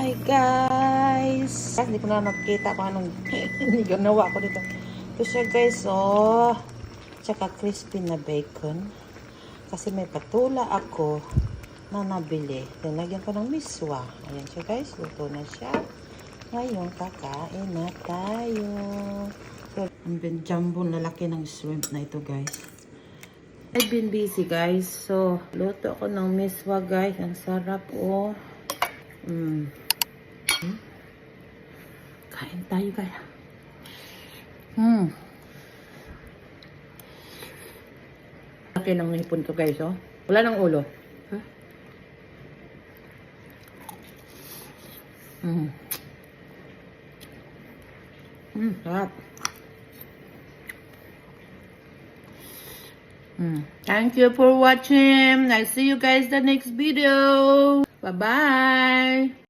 Hi guys! Hindi ko na nakita kung anong ginawa ko dito. Ito siya guys, oh. Tsaka crispy na bacon. Kasi may patula ako na nabili. Nilagyan ko ng miswa. Ayan siya guys, luto na siya. Ngayon, kakain na tayo. So, ang jumbo na laki ng shrimp na ito guys. I've been busy guys. So, luto ako ng miswa guys. Ang sarap oh. Kain tayo guys. Laki ng hipon ko guys oh. Wala ng ulo. Huh? Sarap. Thank you for watching. I see you guys the next video. Bye-bye.